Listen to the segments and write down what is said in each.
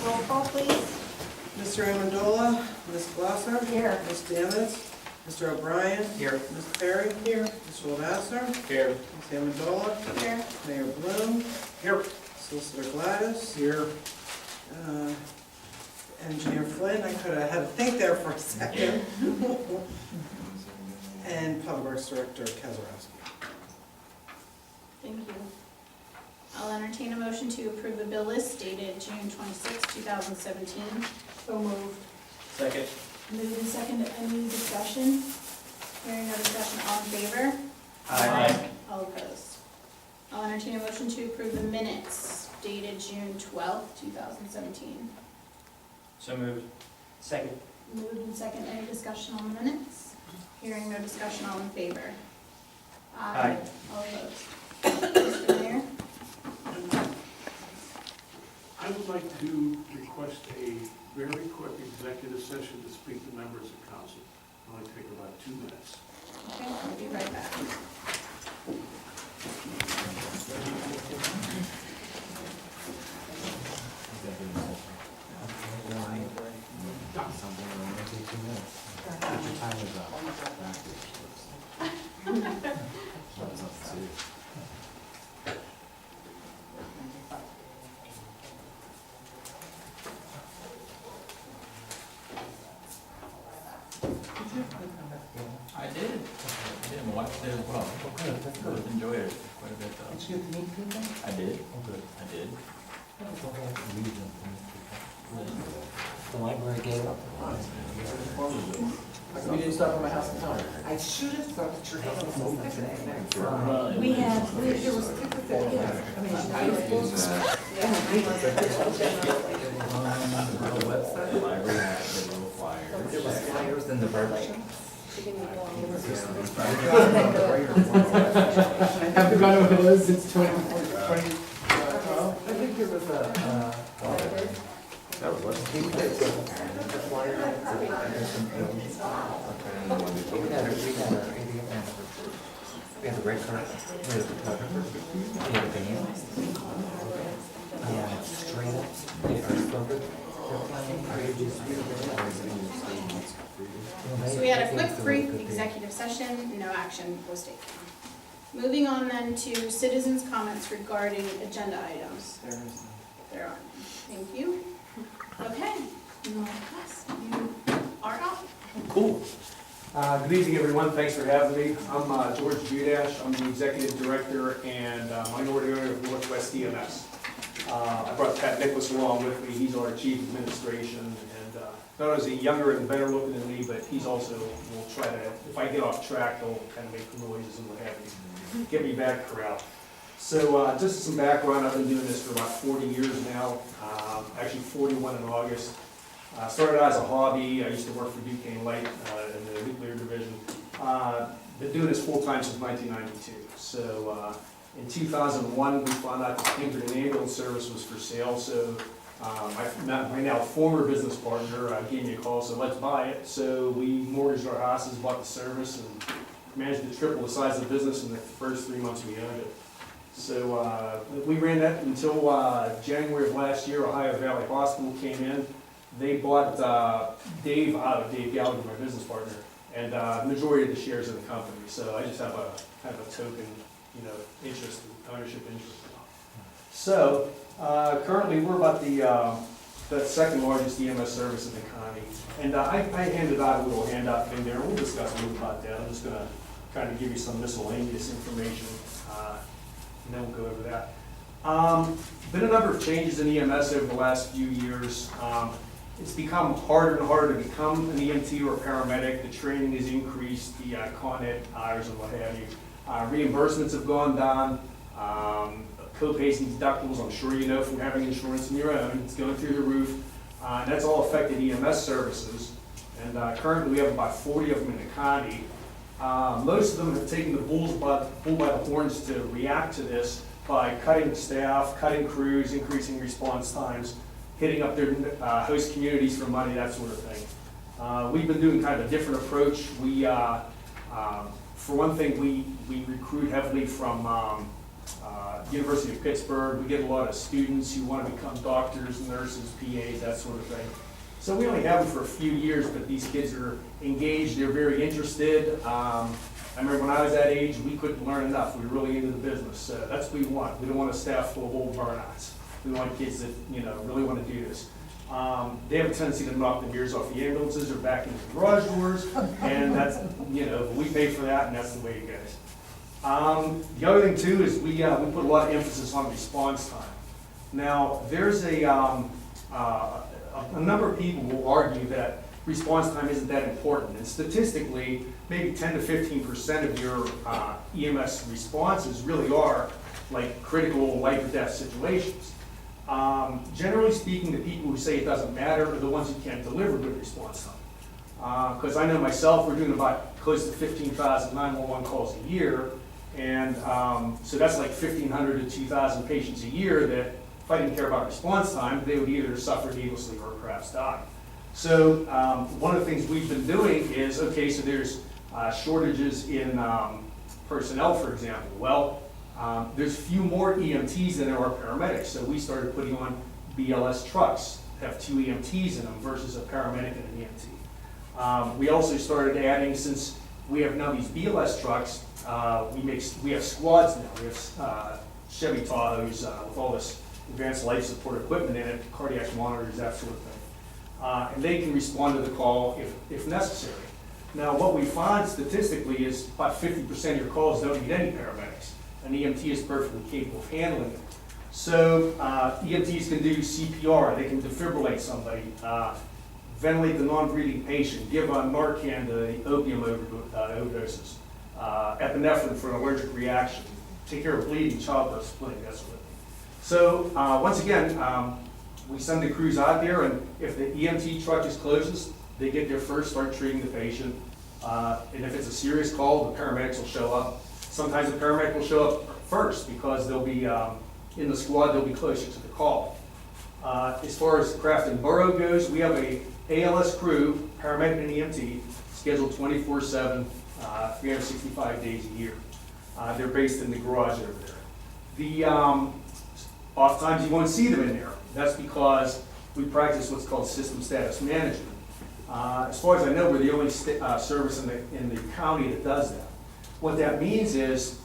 Roll call, please. Mr. Amendola, Ms. Glasser. Here. Ms. Danis, Mr. O'Brien. Here. Ms. Perry. Here. Mr. Lavasser. Here. Ms. Amendola. Here. Mayor Bloom. Here. Solicitor Gladys. Here. Engineer Flynn, I could have had to think there for a second. And Public Works Director Kezarowski. Thank you. I'll entertain a motion to approve the bill list dated June 26, 2017. So moved. Second. Moved and seconded. Any discussion? Hearing no discussion, all in favor? Aye. All opposed. I'll entertain a motion to approve the minutes dated June 12, 2017. So moved. Second. Moved and seconded. Any discussion on the minutes? Hearing no discussion, all in favor? Aye. All opposed. Mr. Mayor? I would like to request a very quick executive session to speak to members of council. It'll only take about 2 minutes. Okay, I'll be right back. I did. I didn't watch it as well. Both enjoyed it quite a bit though. Did you get to meet people? I did. Oh, good. I did. The library gave it up. We didn't stop at my house in town. I should have thought that your house was open today. We had, there was people that, I mean, I The website, The library had the little flyers. there was flyers in the barber shop. Have forgotten what it is since 2012. I think there was a, that was what? We had a flyer. We had a red card, we had a photographer, we had a band. Straight up, they are spoken. So we had a quick brief executive session, no action was taken. Moving on then to citizens' comments regarding agenda items. There is none. There are, thank you. Okay, Wes, you are up. Cool. Good evening, everyone. Thanks for having me. I'm George Judash. I'm the Executive Director and Minority Owner of Northwest EMS. I brought Pat Nicholas along with me. He's our Chief Administration, and not only is he younger and better looking than me, but he's also, will try to, if I get off track, he'll kind of make noises and what have you, get me back corral. So just some background, I've been doing this for about 40 years now, actually 41 in August. Started out as a hobby. I used to work for Duquesne Light in the nuclear division. Been doing this full-time since 1992. So in 2001, we found out that Pinkerton Ambulance Service was for sale. So my now former business partner gave me a call, so let's buy it. So we mortgaged our houses, bought the service, and managed to triple the size of the business in the first 3 months we owned it. So we ran that until January of last year. Ohio Valley Hospital came in. They bought Dave out of Dave Gallagher, my business partner, and the majority of the shares in the company. So I just have a kind of a token, interest, ownership interest. So currently we're about the second largest EMS service in the county. And I handed out a little handout thing there. We'll discuss a little about that. I'm just going to kind of give you some miscellaneous information, and then we'll go over that. Been a number of changes in EMS over the last few years. It's become harder and harder to become an EMT or a paramedic. The training has increased, the ConEd hours and what have you. Reimbursements have gone down. Co-pays and deductibles, I'm sure you know from having insurance in your own, it's going through the roof. And that's all affected EMS services. And currently we have about 40 of them in the county. Most of them have taken the bull by the horns to react to this by cutting staff, cutting crews, increasing response times, hitting up their host communities for money, that sort of thing. We've been doing kind of a different approach. We, for one thing, we recruit heavily from University of Pittsburgh. We get a lot of students who want to become doctors, nurses, PAs, that sort of thing. So we only have them for a few years, but these kids are engaged, they're very interested. I remember when I was that age, we couldn't learn enough. We were really into the business. So that's what we want. We don't want a staff full of old burnouts. We want kids that, really want to do this. They have a tendency to knock the mirrors off the ambulances or back into the garage doors, and that's, we pay for that, and that's the way it goes. The other thing too is we put a lot of emphasis on response time. Now, there's a number of people will argue that response time isn't that important, and statistically, maybe 10 to 15% of your EMS responses really are like critical life or death situations. Generally speaking, the people who say it doesn't matter are the ones who can't deliver good response time. Because I know myself, we're doing about close to 15,000 911 calls a year, and so that's like 1,500 to 2,000 patients a year that, if I didn't care about response time, they would either suffer needlessly or perhaps die. So one of the things we've been doing is, okay, so there's shortages in personnel, for example. Well, there's few more EMTs than there are paramedics, so we started putting on BLS trucks, have 2 EMTs in them versus a paramedic and an EMT. We also started adding, since we have now these BLS trucks, we have squads now. We have Chevy Tahoes with all this advanced life support equipment in it, cardiac monitors, that sort of thing. And they can respond to the call if necessary. Now, what we find statistically is about 50% of your calls don't need any paramedics. An EMT is perfectly capable of handling it. So EMTs can do CPR, they can defibrillate somebody, ventilate the non-breathing patient, give Narcan to the opium overdoses, epinephrine for an allergic reaction, take care of bleeding, childbirth, splitting, that sort of thing. So once again, we send the crews out there, and if the EMT truck is closest, they get there first, start treating the patient. And if it's a serious call, the paramedics will show up. Sometimes the paramedic will show up first because they'll be in the squad, they'll be closer to the call. As far as Crafton Borough goes, we have a ALS crew, paramedic and EMT, scheduled 24/7, 365 days a year. They're based in the garage over there. Oftentimes you won't see them in there. That's because we practice what's called system status management. As far as I know, we're the only service in the county that does that. What that means is,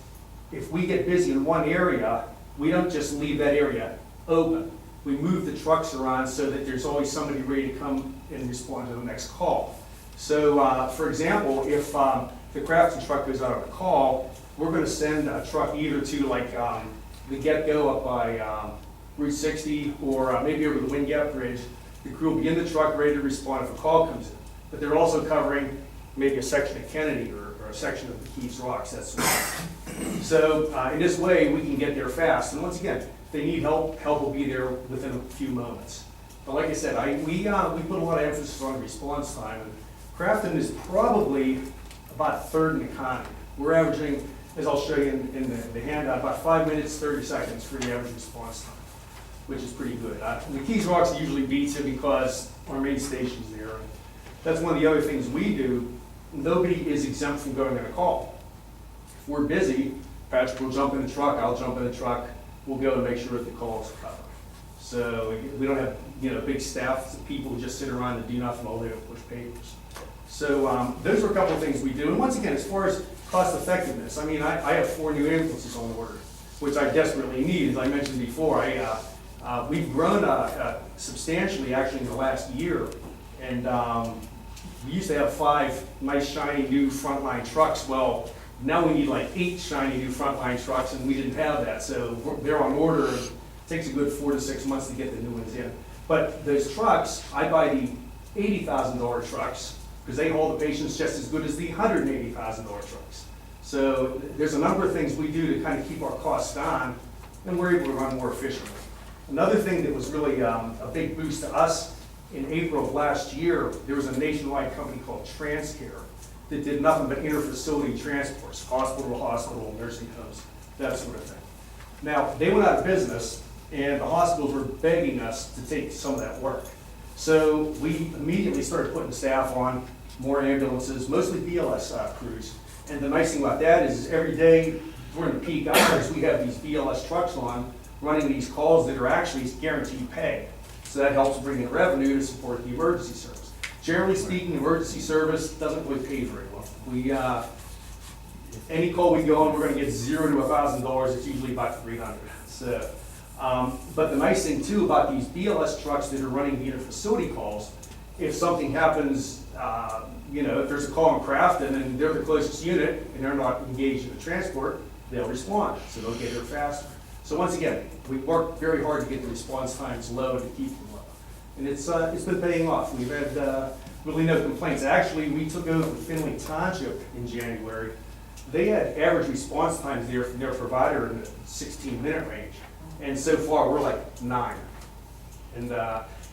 if we get busy in one area, we don't just leave that area open. We move the trucks around so that there's always somebody ready to come and respond to the next call. So, for example, if the Crafton truck goes out on a call, we're going to send a truck either to like the get-go up by Route 60 or maybe over the Wind Gap Bridge. The crew will be in the truck ready to respond if a call comes in. But they're also covering maybe a section of Kennedy or a section of the Keys Rocks, that sort of thing. So in this way, we can get there fast. And once again, if they need help, help will be there within a few moments. But like I said, we put a lot of emphasis on response time. And Crafton is probably about third in the county. We're averaging, as I'll show you in the handout, about 5 minutes, 30 seconds for the average response time, which is pretty good. The Keys Rocks usually beats it because our main station's there. And that's one of the other things we do. Nobody is exempt from going on a call. If we're busy, Patrick will jump in the truck, I'll jump in the truck, we'll go and make sure that the call is covered. So we don't have big staffs of people who just sit around and do nothing all day and push papers. So those are a couple of things we do. And once again, as far as cost effectiveness, I mean, I have 4 new ambulances on order, which I desperately need. As I mentioned before, we've grown substantially actually in the last year. And we used to have 5 nice shiny new frontline trucks. Well, now we need like 8 shiny new frontline trucks, and we didn't have that. So they're on order. It takes a good 4 to 6 months to get the new ones in. But those trucks, I buy the $80,000 trucks because they haul the patients just as good as the $180,000 trucks. So there's a number of things we do to kind of keep our costs down, and we're able to run more efficiently. Another thing that was really a big boost to us, in April of last year, there was a nationwide company called TransCare that did nothing but interfacility transports, hospital to hospital, nursing homes, that sort of thing. Now, they went out of business, and the hospitals were begging us to take some of that work. So we immediately started putting staff on more ambulances, mostly BLS crews. And the nice thing about that is every day during the peak hours, we have these BLS trucks on, running these calls that are actually guaranteed pay. So that helps bring in revenue to support the emergency service. Generally speaking, emergency service doesn't really pay very well. We, any call we go on, we're gonna get $0 to $1,000, it's usually about $300. So, but the nice thing too about these BLS trucks that are running the inter-facility calls, if something happens, you know, if there's a call in Crafton and they're the closest unit and they're not engaged in the transport, they'll respond, so they'll get here faster. So once again, we work very hard to get the response times low and to keep them low. And it's been paying off. We've had really no complaints. Actually, we took over Finley Township in January. They had average response times there from their provider in the 16-minute range. And so far, we're like 9. And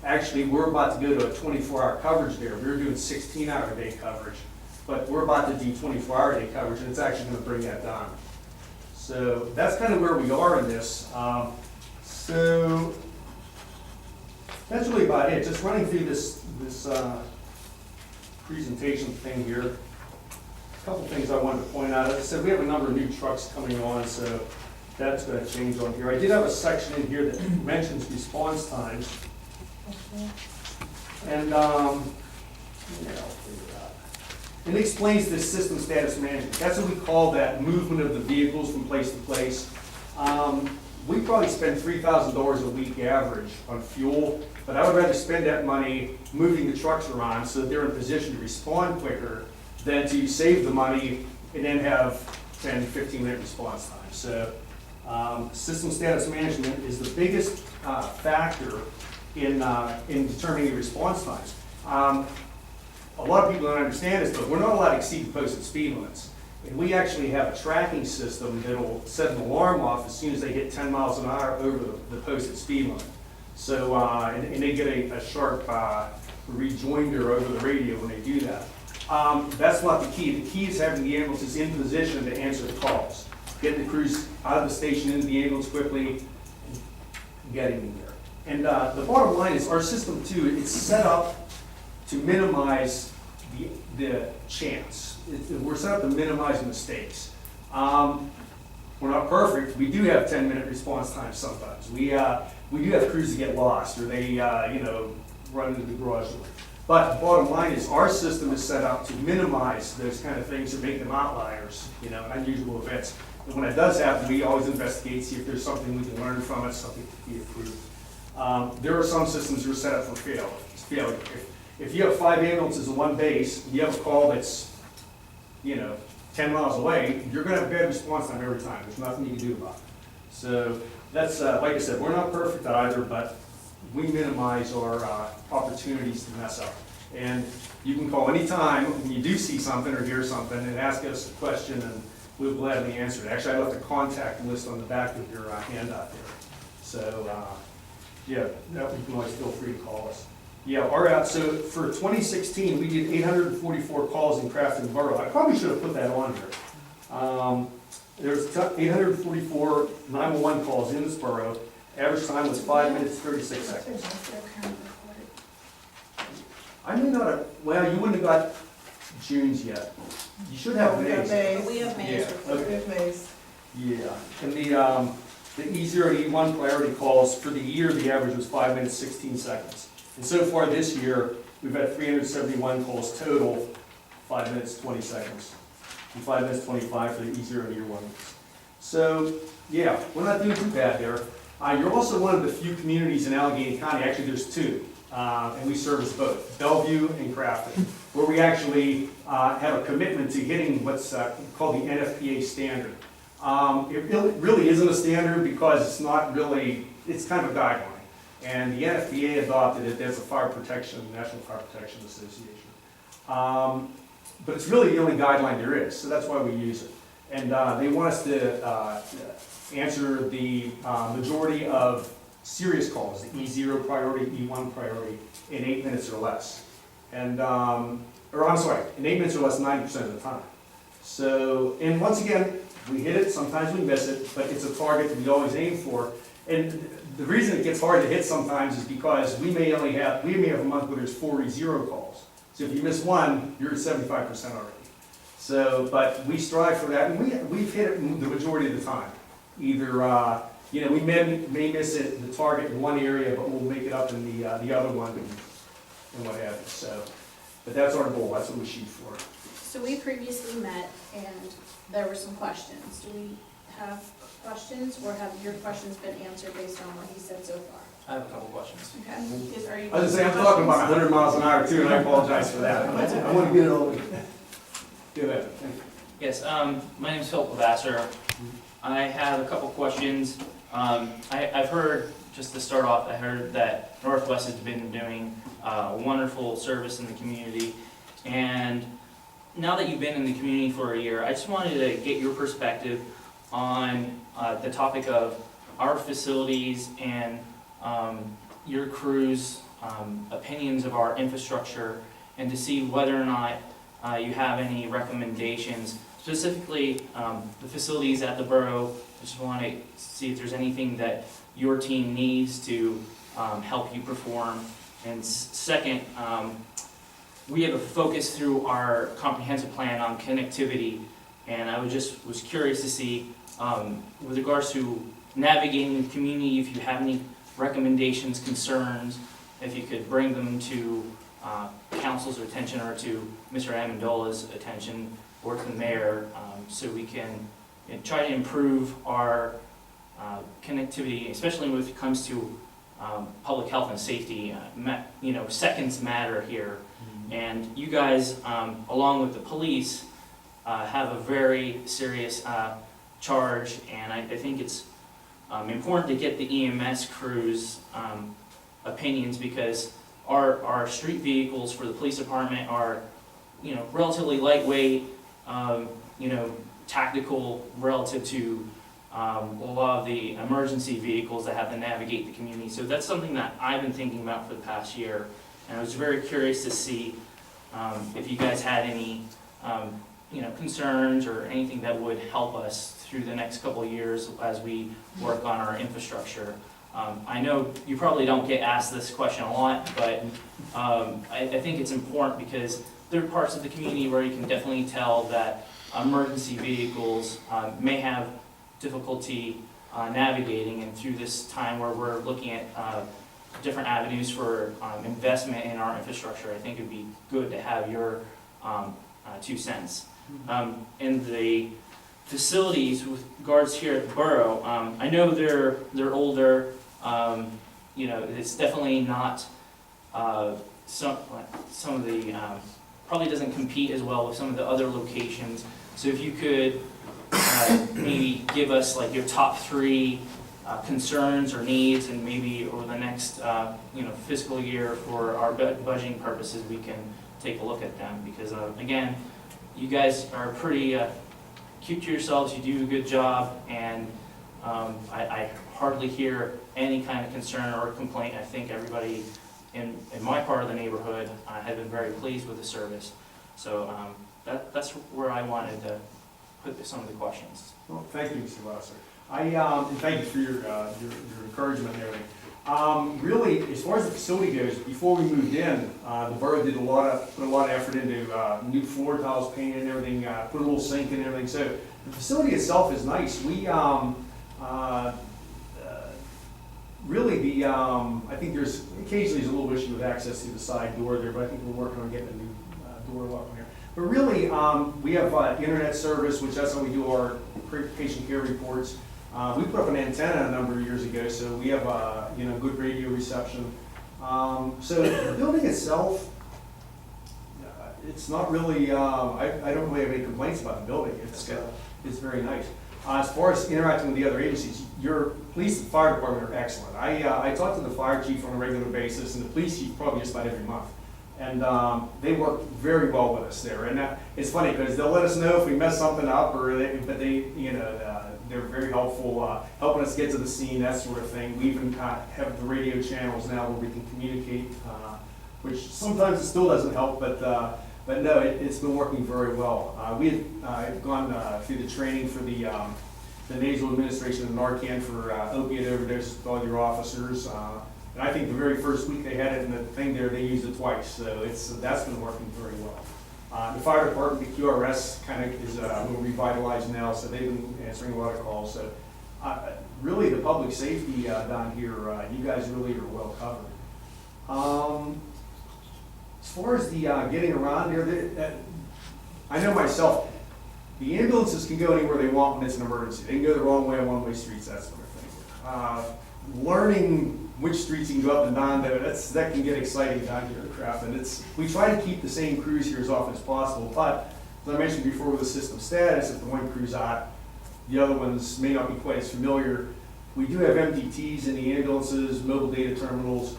actually, we're about to go to a 24-hour coverage there. We were doing 16-hour-a-day coverage, but we're about to do 24-hour-a-day coverage, and it's actually going to bring that down. So that's kind of where we are in this. So that's really about it. Just running through this presentation thing here. A couple things I wanted to point out. As I said, we have a number of new trucks coming on, so that's going to change on here. I did have a section in here that mentions response times. And, it explains this system status management. That's what we call that movement of the vehicles from place to place. We probably spend $3,000 a week average on fuel, but I would rather spend that money moving the trucks around so that they're in a position to respond quicker than to save the money and then have 10, 15-minute response time. So system status management is the biggest factor in determining the response times. A lot of people don't understand this, but we're not allowed to exceed the posted speed limits. And we actually have a tracking system that'll set an alarm off as soon as they hit 10 miles an hour over the posted speed limit. So, and they get a sharp rejoinder over the radio when they do that. That's not the key. The key is having the ambulances in position to answer the calls. Getting the crews out of the station into the ambulance quickly, and getting them there. And the bottom line is our system too, it's set up to minimize the chance. We're set up to minimize mistakes. We're not perfect. We do have 10-minute response times sometimes. We do have crews that get lost or they run into the garage door. But the bottom line is our system is set up to minimize those kind of things and make them outliers, unusual events. And when it does happen, we always investigate, see if there's something we can learn from it, something to be improved. There are some systems that are set up for failure. If you have 5 ambulances in one base, and you have a call that's, 10 miles away, you're gonna have a bad response time every time. There's nothing you can do about it. So that's, like I said, we're not perfect either, but we minimize our opportunities to mess up. And you can call anytime when you do see something or hear something and ask us a question and we'll gladly answer it. Actually, I left a contact list on the back of your handout there. So, yeah, you can always feel free to call us. Yeah, so for 2016, we did 844 calls in Crafton Borough. I probably should have put that on here. There's 844 911 calls in this borough. Average time was 5 minutes, 36 seconds. I may not have, well, you wouldn't have got June's yet. You should have May's. We have May's. Yeah, okay. Yeah, and the E0 to E1 priority calls for the year, the average was 5 minutes, 16 seconds. And so far this year, we've had 371 calls total, 5 minutes, 20 seconds. And 5 minutes, 25 for the E0 and E1. So, yeah, we're not doing too bad there. You're also one of the few communities in Allegheny County, actually there's 2, and we service both, Bellevue and Crafton, where we actually have a commitment to hitting what's called the NFPA standard. It really isn't a standard because it's not really, it's kind of a guideline. And the NFPA adopted it as a fire protection, National Fire Protection Association. But it's really the only guideline there is, so that's why we use it. And they want us to answer the majority of serious calls, the E0 priority, E1 priority, in 8 minutes or less. And, in 8 minutes or less 90% of the time. So, and once again, we hit it, sometimes we miss it, but it's a target that we always aim for. And the reason it gets hard to hit sometimes is because we may have a month where there's 4 E0 calls. So if you miss one, you're at 75% already. So, but we strive for that, and we've hit it the majority of the time. Either, you know, we may miss it, the target in one area, but we'll make it up in the other one and what have you. So, but that's our goal, that's what we shoot for. So we previously met and there were some questions. Do we have questions or have your questions been answered based on what he said so far? I have a couple questions. Okay. Are you? I was gonna say, I'm talking about 100 miles an hour too, and I apologize for that. I want to get it over. Do that. Yes, my name is Philip Lavasser. I have a couple questions. I've heard, just to start off, I heard that Northwest has been doing a wonderful service in the community. And now that you've been in the community for a year, I just wanted to get your perspective on the topic of our facilities and your crew's opinions of our infrastructure, and to see whether or not you have any recommendations, specifically the facilities at the Borough. I just want to see if there's anything that your team needs to help you perform. And second, we have a focus through our comprehensive plan on connectivity, and I was curious to see, with regards to navigating the community, if you have any recommendations, concerns, if you could bring them to council's attention or to Mr. Amendola's attention or to the mayor, so we can try to improve our connectivity, especially when it comes to public health and safety. You know, seconds matter here. And you guys, along with the police, have a very serious charge, and I think it's important to get the EMS crews' opinions, because our street vehicles for the police department are, you know, relatively lightweight, you know, tactical relative to a lot of the emergency vehicles that have to navigate the community. So that's something that I've been thinking about for the past year, and I was very curious to see if you guys had any, you know, concerns or anything that would help us through the next couple of years as we work on our infrastructure. I know you probably don't get asked this question a lot, but I think it's important, because there are parts of the community where you can definitely tell that emergency vehicles may have difficulty navigating, and through this time where we're looking at different avenues for investment in our infrastructure, I think it'd be good to have your 2 cents. In the facilities with regards here at the Borough, I know they're older. You know, it's definitely not some of the probably doesn't compete as well with some of the other locations. So if you could maybe give us like your top 3 concerns or needs, and maybe over the next you know, fiscal year for our budgeting purposes, we can take a look at them, because again, you guys are pretty keep to yourselves, you do a good job, and I hardly hear any kind of concern or complaint. I think everybody in my part of the neighborhood have been very pleased with the service. So that's where I wanted to put some of the questions. Well, thank you, Mr. Lasser. And thank you for your encouragement and everything. Really, as far as the facility goes, before we moved in, the borough did put a lot of effort into new floor tiles, painting and everything, put a little sink and everything. So the facility itself is nice. We really I think there's occasionally a little issue with access to the side door there, but I think we're working on getting a new door lock in there. But really, we have internet service, which that's how we do our patient care reports. We put up an antenna a number of years ago, so we have you know, good radio reception. So the building itself, it's not really. I don't really have any complaints about the building. It's very nice. As far as interacting with the other agencies, your police and fire department are excellent. I talk to the fire chief on a regular basis, and the police chief probably just about every month. And they work very well with us there. And it's funny because they'll let us know if we mess something up, but they, you know, they're very helpful, helping us get to the scene, that sort of thing. We even have the radio channels now where we can communicate, which sometimes it still doesn't help, but no, it's been working very well. We had gone through the training for the nasal administration of Narcan for opiate overdose with all your officers. And I think the very first week they had it in the thing there, they used it twice. So that's been working very well. The fire department, the QRS kind of is a little revitalized now, so they've been answering a lot of calls. So really, the public safety down here, you guys really are well covered. As far as the getting around here, I know myself, the ambulances can go anywhere they want when it's an emergency. They can go the wrong way on one-way streets, that sort of thing. Learning which streets you can go up and down, that can get exciting down here at Crafton. We try to keep the same crews here as often as possible, but as I mentioned before with the system status, if the one crew's out, the other ones may not be quite as familiar. We do have MDTs in the ambulances, mobile data terminals.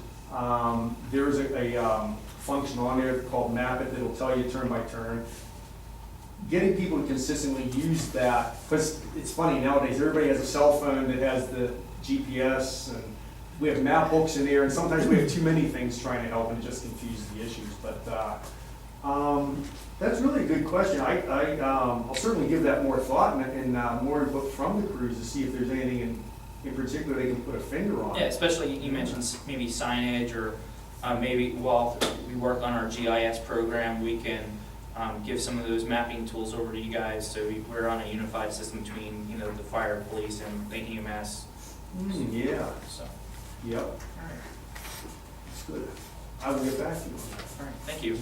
There is a function on there called Map It that'll tell you turn by turn. Getting people to consistently use that, because it's funny nowadays, everybody has a cell phone that has the GPS, and we have map books in there, and sometimes we have too many things trying to help and just confuse the issues. But that's really a good question. I'll certainly give that more thought and more input from the crews to see if there's anything in particular they can put a finger on. Yeah, especially you mentioned maybe signage, or maybe while we work on our GIS program, we can give some of those mapping tools over to you guys, so we're on a unified system between the fire, police, and the EMS. Yeah. So, Yep. all right, That's good. I will get back to you on that. all right, thank you.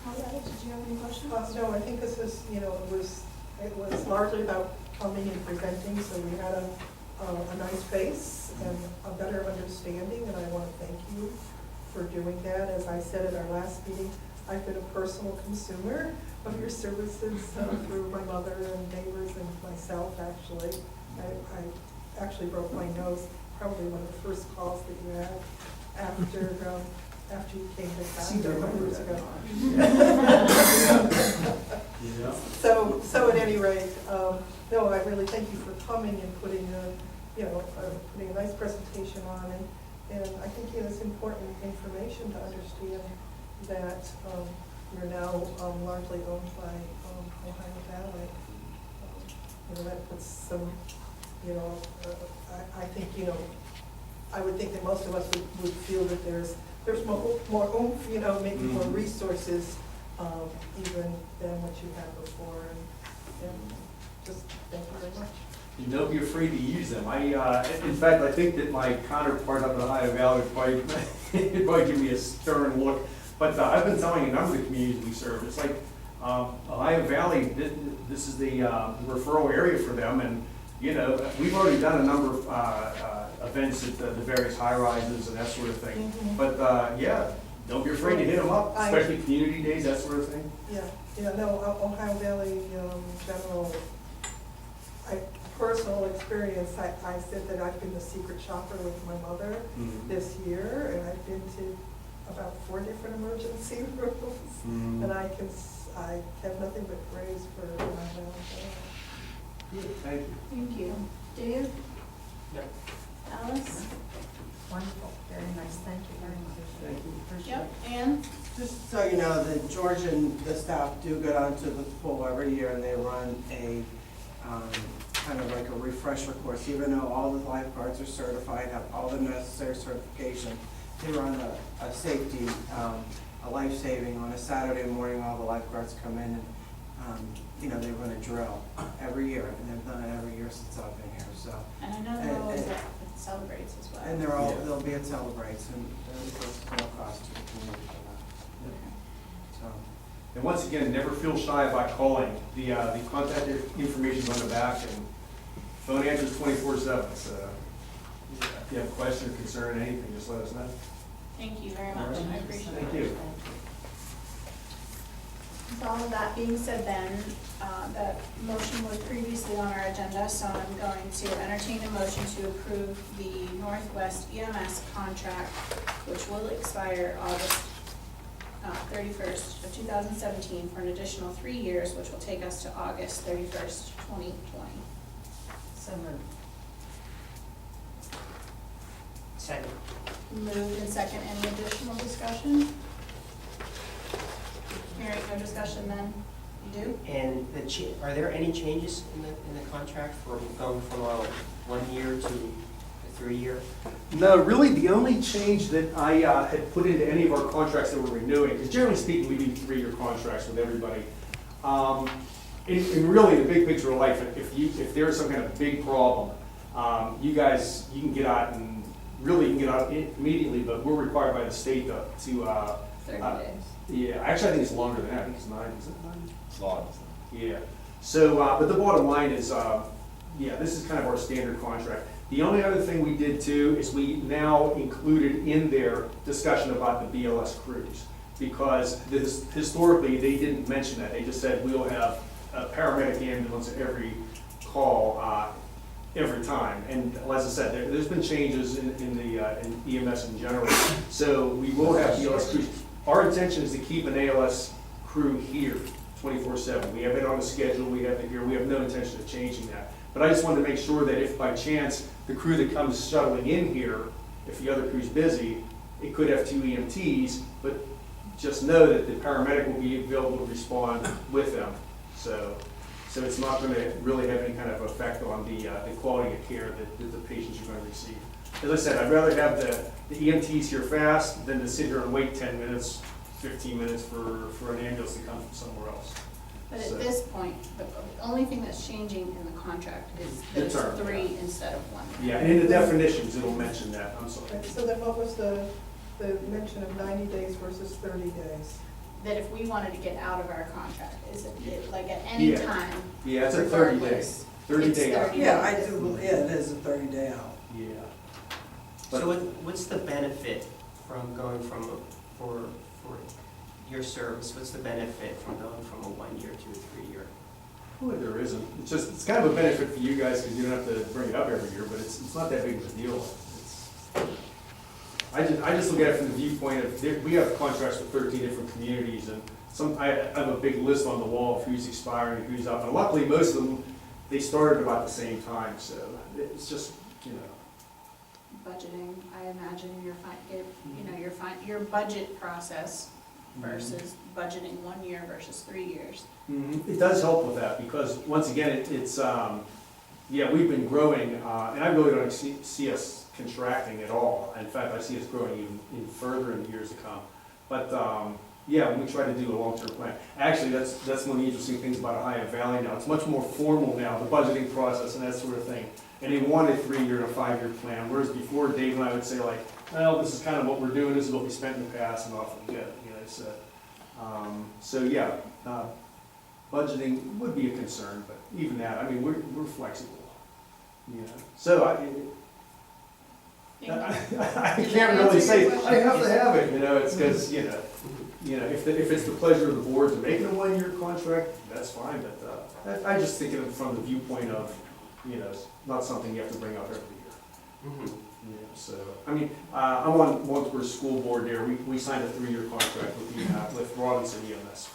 Paulette, did you have any questions? No, I think this is, it was largely about coming and presenting, so we had a nice face and a better understanding, and I want to thank you for doing that. As I said at our last meeting, I've been a personal consumer of your services through my mother and neighbors and myself, actually. I actually broke my nose, probably one of the first calls that you had after you came to Crafton a couple years ago. Yeah. So at any rate, no, I really thank you for coming and putting a nice presentation on, and I think it's important information to understand that you're now largely owned by Ohio Valley. That puts some, I think, I would think that most of us would feel that there's more oomph, maybe more resources even than what you had before, and just thank you very much. And don't be afraid to use them. In fact, I think that my counterpart up in Ohio Valley would probably give me a stern look. But I've been telling a number of the communities we serve, it's like Ohio Valley, this is the referral area for them, and we've already done a number of events at the various high rises and that sort of thing. Mm-hmm. But yeah, don't be afraid to hit them up, especially community days, that sort of thing. Ohio Valley General, personal experience, I said that I've been the secret shopper with my mother this year, and I've been to about 4 different emergency rooms, and I have nothing but praise for Ohio Valley. Good, thank you. Thank you. Dave? Yep. Alice? Wonderful, very nice, thank you very much. Thank you. Appreciate it. Yep. Ann? Just so you know, that George and the staff do go down to the pool every year, and they run a kind of like a refresher course. Even though all the lifeguards are certified, have all the necessary certification, they run a safety, a life-saving on a Saturday morning. All the lifeguards come in, and they run a drill every year, and they've done it every year since I've been here. So, And I know they're always at Celebrates as well. and they'll be at Celebrates, and there's no cost to the community for that. So. And once again, never feel shy about calling. The contact information's on the back, and phone answers 24/7. So if you have a question or concern, anything, just let us know. Thank you very much, I appreciate it. Thank you. With all of that being said then, that motion was previously on our agenda, so I'm going to entertain a motion to approve the Northwest EMS contract, which will expire August 31st of 2017 for an additional 3 years, which will take us to August 31st, 2020. So moved. Second. Moved and second, any additional discussion? Hearing no discussion then, you do? And are there any changes in the contract for going from 1 year to 3-year? No, really, the only change that I had put into any of our contracts that we're renewing, because generally speaking, we do 3-year contracts with everybody. In really the big picture of life, if there's some kind of big problem, you can get out and really you can get out immediately, but we're required by the state to 30 days. yeah, actually I think it's longer than that, I think it's 9, is it 9? It's long. Yeah, so, but the bottom line is, yeah, this is kind of our standard contract. The only other thing we did too is we now included in their discussion about the BLS crews. Because historically, they didn't mention that, they just said we'll have a paramedic ambulance at every call, every time. And as I said, there's been changes in EMS in general, so we will have BLS crews. Our intention is to keep an ALS crew here 24/7. We have it on the schedule, we have it here, we have no intention of changing that. But I just wanted to make sure that if by chance the crew that comes shuttling in here, if the other crew's busy, it could have 2 EMTs, but just know that the paramedic will be available to respond with them. So it's not going to really have any kind of effect on the quality of care that the patients are going to receive. As I said, I'd rather have the EMTs here fast than to sit here and wait 10 minutes, 15 minutes for an ambulance to come from somewhere else. But So- at this point, the only thing that's changing in the contract is that The it's term, 3 instead of 1. Yeah, and in the definitions, it'll mention that, I'm sorry. And so then what was the mention of 90 days versus 30 days? That if we wanted to get out of our contract, is it like at any Yeah. time? Yeah, it's a 30 days, regardless, 30 it's day out. 30 Yeah, I days. do, yeah, it is a 30-day out. Yeah. So what's the benefit from going from, for your service, what's the benefit from going from a 1-year to a 3-year? Well, there isn't. It's kind of a benefit for you guys because you don't have to bring it up every year, but it's not that big of a deal. I just look at it from the viewpoint of, we have contracts with 13 different communities, and I have a big list on the wall of who's expiring and who's up, and luckily most of them, they started about the same time, so it's just, you know. Budgeting, I imagine your budget process versus budgeting 1 year versus 3 years. It does help with that, because once again, it's, yeah, we've been growing, and I really don't see us contracting at all. In fact, I see us growing even further in the years to come. But, yeah, when we try to do a long-term plan, actually, that's one of the interesting things about Ohio Valley now. It's much more formal now, the budgeting process and that sort of thing. And they want a 3-year and a 5-year plan, whereas before, Dave and I would say like, well, this is kind of what we're doing, this is what we spent in the past, and off we go, you know, so yeah, budgeting would be a concern, but even that, I mean, we're flexible, you know. So I can't really say, I have to have it, you know, it's because, you know, if it's the pleasure of the board to make it a 1-year contract, that's fine, but I just think of it from the viewpoint of, you know, it's not something you have to bring up every year. Yeah, so, I mean, I'm on Warrensburg School Board there, we signed a 3-year contract with Robinson EMS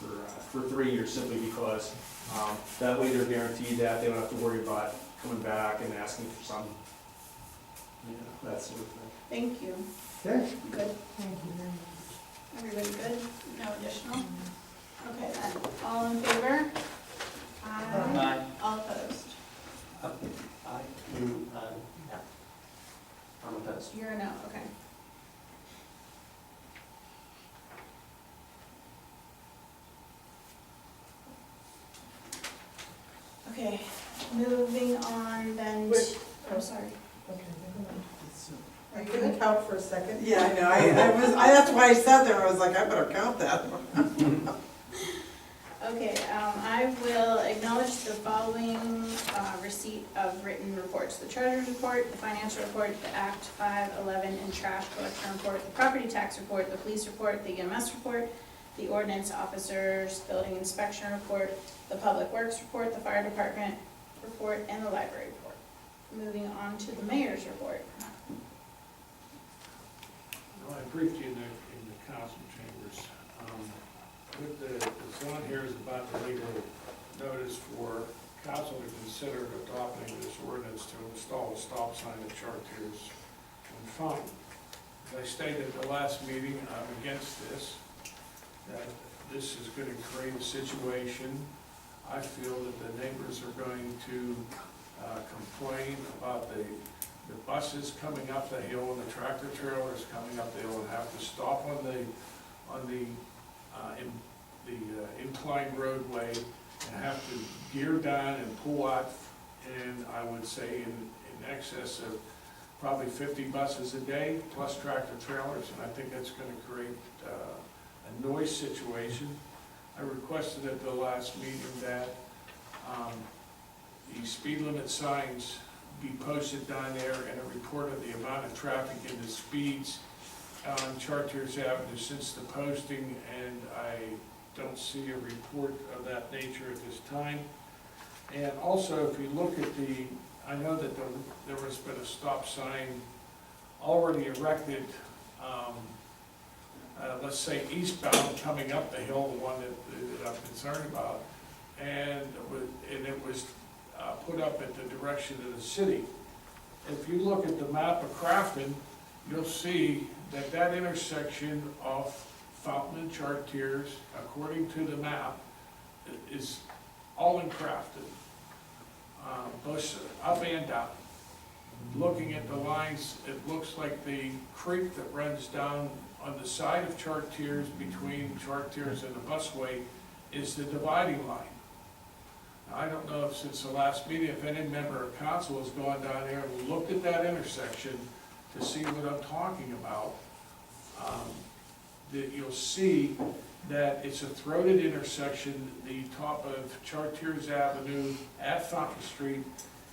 for 3 years, simply because that way they're guaranteed that, they don't have to worry about coming back and asking for something. Yeah, that sort of thing. Thank you. Okay. Good. Thank you very much. Everybody good? No additional? Okay then, all in favor? Aye. All opposed? Yeah. I'm opposed. You're a no, okay. Okay, moving on then. Wait. I'm sorry. Okay, never mind. Are I you couldn't good? count for a second. Yeah, I know, that's why I sat there, I was like, I better count that. Okay, I will acknowledge the following receipt of written reports: the treasurer's report, the financial report, the Act 511 and trash collection report, the property tax report, the police report, the EMS report, the ordinance officer's building inspection report, the public works report, the fire department report, and the library report. Moving on to the mayor's report. Well, I briefed you in the council chambers. What's on here is about the legal notice for council to consider adopting this ordinance to install a stop sign at Chartiers and Fine. As I stated at the last meeting, I'm against this, that this is going to create a situation. I feel that the neighbors are going to complain about the the buses coming up the hill and the tractor trailers coming up the hill and have to stop on the inclined roadway and have to gear down and pull out, and I would say in excess of probably 50 buses a day, plus tractor trailers, and I think that's gonna create a noise situation. I requested at the last meeting that the speed limit signs be posted down there and a report of the amount of traffic and the speeds on Chartiers Avenue since the posting, and I don't see a report of that nature at this time. And also, if you look at I know that there has been a stop sign already erected, let's say eastbound coming up the hill, the one that I'm concerned about, and it was put up at the direction of the city. If you look at the map of Crafton, you'll see that that intersection of Fountain and Chartiers, according to the map, is all in Crafton, both up and down. Looking at the lines, it looks like the creek that runs down on the side of Chartiers between Chartiers and the busway is the dividing line. Now, I don't know if since the last meeting, if any member of council has gone down there and looked at that intersection to see what I'm talking about, that you'll see that it's a throated intersection. The top of Chartiers Avenue at Fountain Street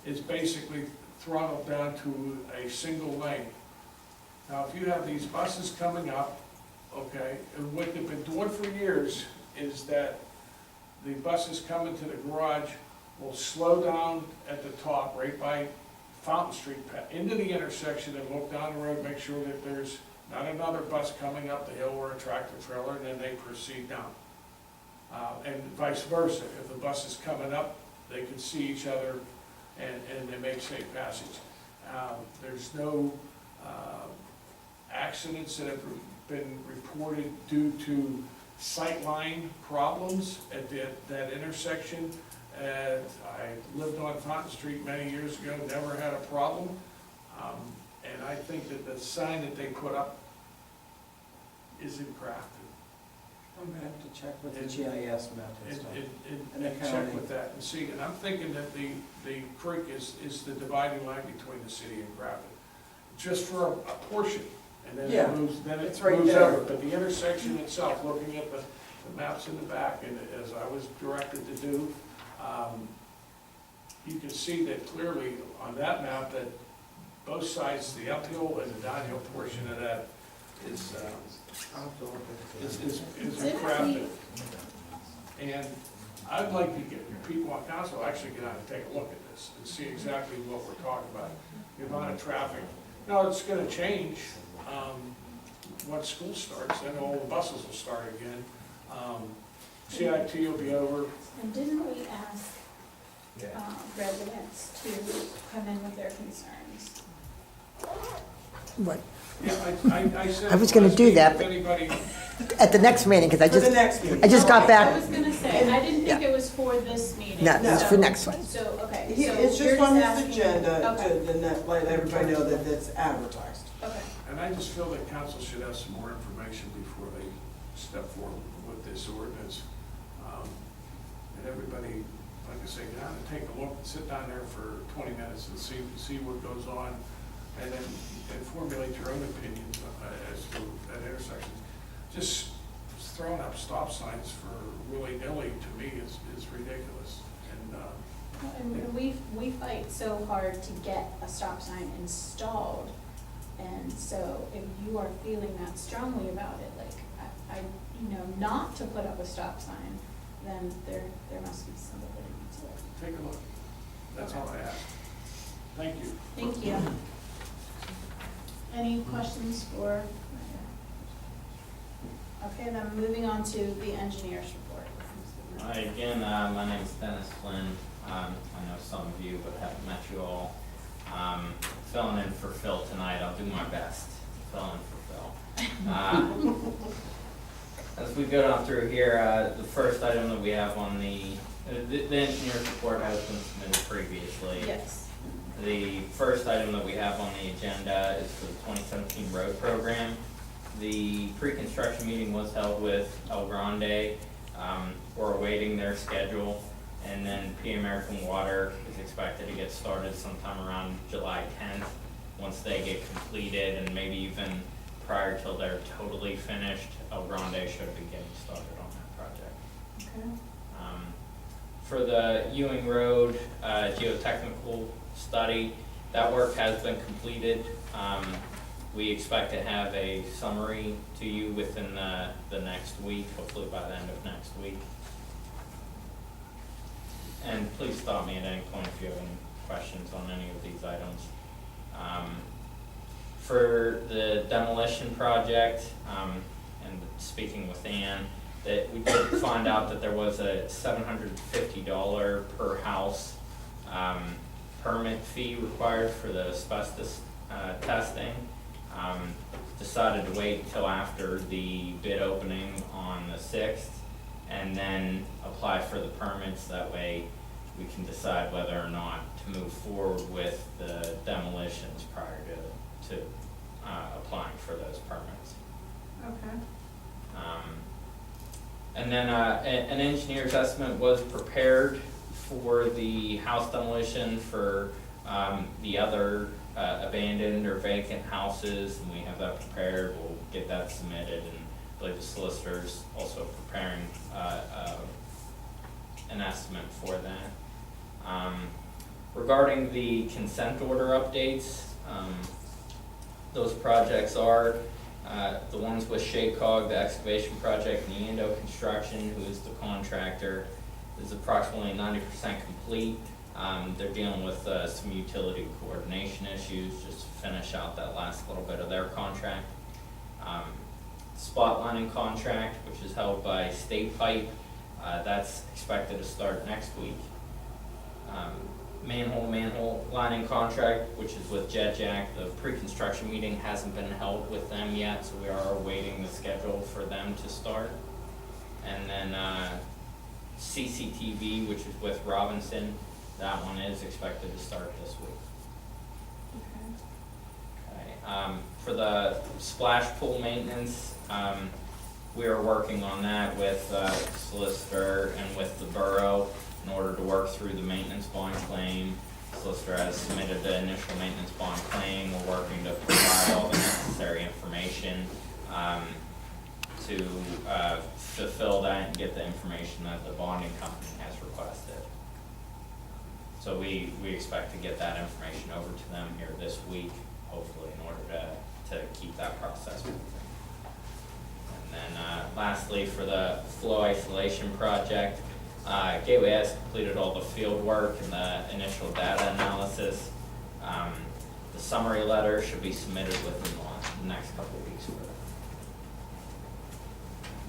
is basically throttled down to a single lane. Now, if you have these buses coming up, okay, and what they've been doing for years is that the buses coming to the garage will slow down at the top, right by Fountain Street, into the intersection and look down the road, make sure that there's not another bus coming up the hill or a tractor trailer, and then they proceed down. And vice versa, if the bus is coming up, they can see each other and they make safe passage. There's no accidents that have been reported due to sightline problems at that intersection. I lived on Fountain Street many years ago, never had a problem. And I think that the sign that they put up isn't crafted. I'm gonna have to check with the GIS map and stuff. And check with that and see, and I'm thinking that the creek is the dividing line between the city and Crafton, just for a portion, and then Yeah, it moves, it's right moves there. over. But the intersection itself, looking at the maps in the back, and as I was directed to do, you can see that clearly on that map that both sides, the uphill and the downhill portion of that is crafted. And I'd like to get people on council actually get out and take a look at this and see exactly what we're talking about. The amount of traffic. Now, it's gonna change, once school starts, then all the buses will start again. CIT will be over. And didn't we ask residents to come in with their concerns? What, Yeah, I said. I was gonna do that, If but- anybody, at the next meeting, because For the next meeting. I just got I back. was gonna say, I didn't think it was for this meeting. No, it's for so- next one. So, okay. He- so It's you're just on his asking- agenda Okay, to let everybody know that it's advertised. okay. and I just feel that council should have some more information before they step forward with this ordinance. And everybody, like I say, get out and take a look, sit down there for 20 minutes and see what goes on, and then formulate your own opinions as to that intersection. Just throwing up stop signs for willy-nilly to me is ridiculous. And we fight so hard to get a stop sign installed, and so if you are feeling that strongly about it, like, I not to put up a stop sign, then there must be some validity to it. Take a look. That's all I ask. Thank you. Thank you. Any questions for? Okay, then moving on to the engineer's report. Hi again, my name is Dennis Flynn. I know some of you, but haven't met you all. Filling in for Phil tonight. I'll do my best to fill in for Phil. As we go down through here, the first item that we have on the engineer's report has been submitted previously. Yes. The first item that we have on the agenda is for the 2017 road program. The pre-construction meeting was held with El Grande. We're awaiting their schedule, and then P American Water is expected to get started sometime around July 10th. Once they get completed, and maybe even prior till they're totally finished, El Grande should be getting started on that project. Okay. For the Ewing Road geotechnical study, that work has been completed. We expect to have a summary to you within the next week, hopefully by the end of next week. And please stop me at any point if you have any questions on any of these items. For the demolition project, and speaking with Ann, that we did find out that there was a $750 per house permit fee required for the asbestos testing. Decided to wait until after the bid opening on the 6th and then apply for the permits. That way we can decide whether or not to move forward with the demolitions prior to applying for those permits. Okay. And then an engineer's estimate was prepared for the house demolition for the other abandoned or vacant houses, and we have that prepared. We'll get that submitted, and I believe the solicitor's also preparing an estimate for that. Regarding the consent order updates, those projects are the ones with Shaycog, the excavation project, Neando Construction, who is the contractor, is approximately 90% complete. They're dealing with some utility coordination issues just to finish out that last little bit of their contract. Spot lining contract, which is held by State Pipe, that's expected to start next week. Manhole lining contract, which is with Jet Jack. The pre-construction meeting hasn't been held with them yet, so we are awaiting the schedule for them to start. And then CCTV, which is with Robinson, that one is expected to start this week. Okay. For the splash pool maintenance, we are working on that with solicitor and with the borough in order to work through the maintenance bond claim. Solicitor has submitted the initial maintenance bond claim. We're working to provide all the necessary information to fulfill that and get the information that the bonding company has requested. So we expect to get that information over to them here this week, hopefully, in order to keep that process moving. And then lastly, for the flow isolation project, Gateway has completed all the field work and the initial data analysis. The summary letter should be submitted within the next couple of weeks for that.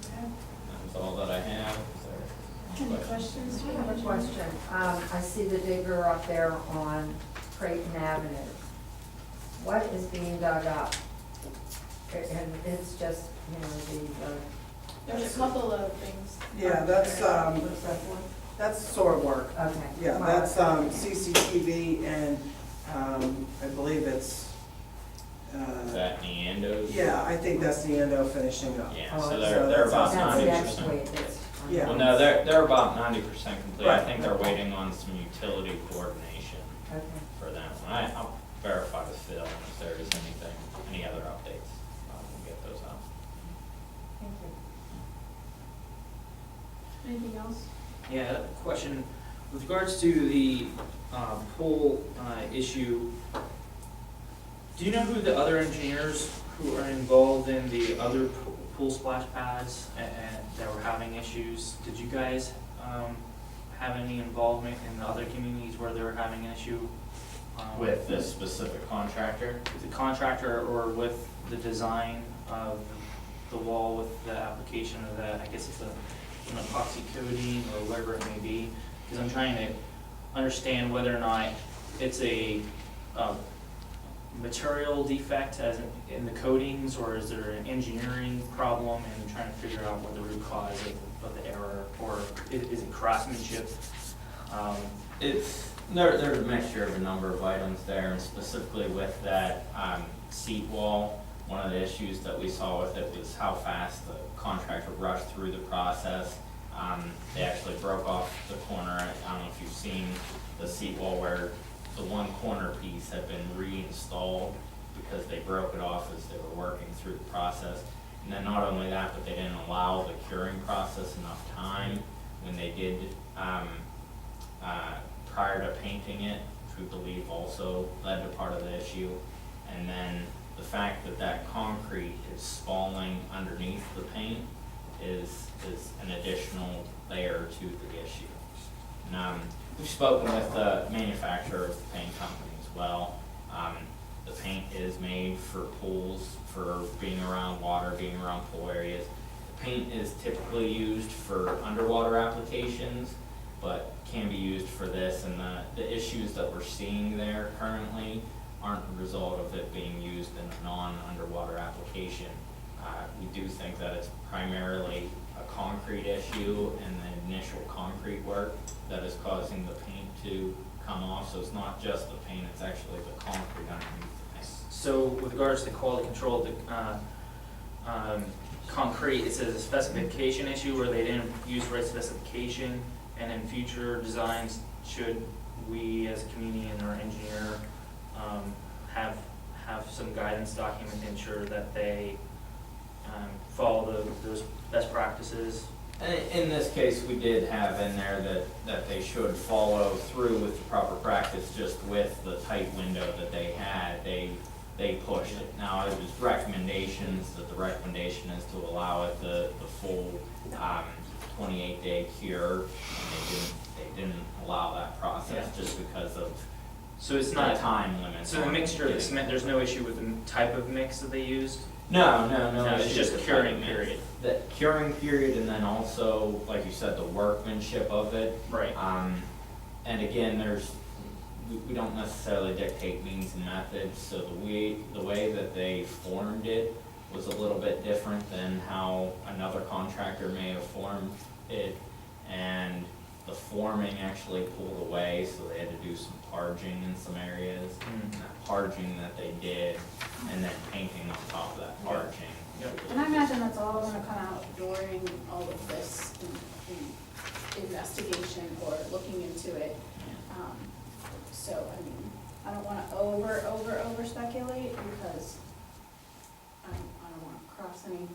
Okay. That's all that I have. Is there Any questions? I have a question. I see the digger up there on Creighton Avenue. What is being dug up? And it's just, you know, There's a couple of things. Yeah, that's, what's that for? that's sword work. Okay. Yeah, that's CCTV and I believe it's, Is that Neando's? yeah, I think that's the endo finishing up. Yeah, Oh, so so they're that's about That's 90%. next week. Yeah. Well, no, they're about 90% complete. I Right. think they're waiting on some utility coordination Okay. for that one. I'll verify with Phil, and if there is any other updates, we'll get those out. Thank you. Anything else? Yeah, question, with regards to the pool issue, do you know who the other engineers who are involved in the other pool splash pads and that were having issues? Did you guys have any involvement in the other communities where they were having an issue? With this specific contractor? With the contractor or with the design of the wall with the application of that, I guess it's an epoxy coating or whatever it may be? Because I'm trying to understand whether or not it's a material defect as in the coatings, or is there an engineering problem, and I'm trying to figure out what the root cause of the error, or is it craftsmanship? There's a mixture of a number of items there, and specifically with that seat wall, one of the issues that we saw with it was how fast the contractor rushed through the process. They actually broke off the corner. I don't know if you've seen the seat wall where the one corner piece had been reinstalled because they broke it off as they were working through the process. And then not only that, but they didn't allow the curing process enough time when they did prior to painting it, which we believe also led to part of the issue. And then the fact that that concrete is spalling underneath the paint is an additional layer to the issue. And we've spoken with the manufacturer of the paint company as well. The paint is made for pools, for being around water, being around pool areas. The paint is typically used for underwater applications, but can be used for this, and the issues that we're seeing there currently aren't the result of it being used in a non-underwater application. We do think that it's primarily a concrete issue and the initial concrete work that is causing the paint to come off. So it's not just the paint, it's actually the concrete underneath the paint. So with regards to quality control, the concrete, it says a specification issue where they didn't use the right specification, and in future designs, should we as a community and our engineer have some guidance document to ensure that they follow those best practices? In this case, we did have in there that they should follow through with the proper practice, just with the tight window that they had, they pushed it. Now, it was recommendations, that the recommendation is to allow it the full 28-day cure, and they didn't allow that process just because of So it's not time limit. So the mixture of the cement, there's no issue with the type of mix that they used? No, It's issue just with the curing type of period. mix. The curing period, and then also, like you said, the workmanship of it. Right. And again, we don't necessarily dictate means and methods, so the way that they formed it was a little bit different than how another contractor may have formed it, and the forming actually pulled away, so they had to do some parging in some areas. And that parging that they did, and then painting on top of that parging. And I imagine that's all gonna come out during all of this investigation or looking into it. So, I mean, I don't wanna over speculate because I don't wanna cross any,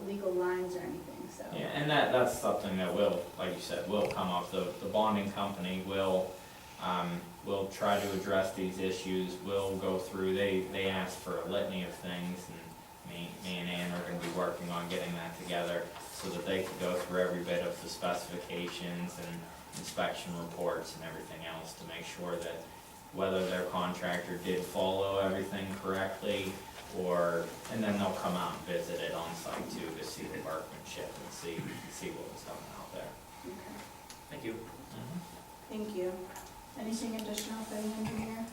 legal lines or anything, so. Yeah, and that's something that will, like you said, will come up. The bonding company will try to address these issues, will go through, they asked for a litany of things, and me and Ann are gonna be working on getting that together so that they can go through every bit of the specifications and inspection reports and everything else to make sure that whether their contractor did follow everything correctly, and then they'll come out and visit it on site too, to see the workmanship and see what was done out there. Okay. Thank you. Thank you. Anything additional for the engineer?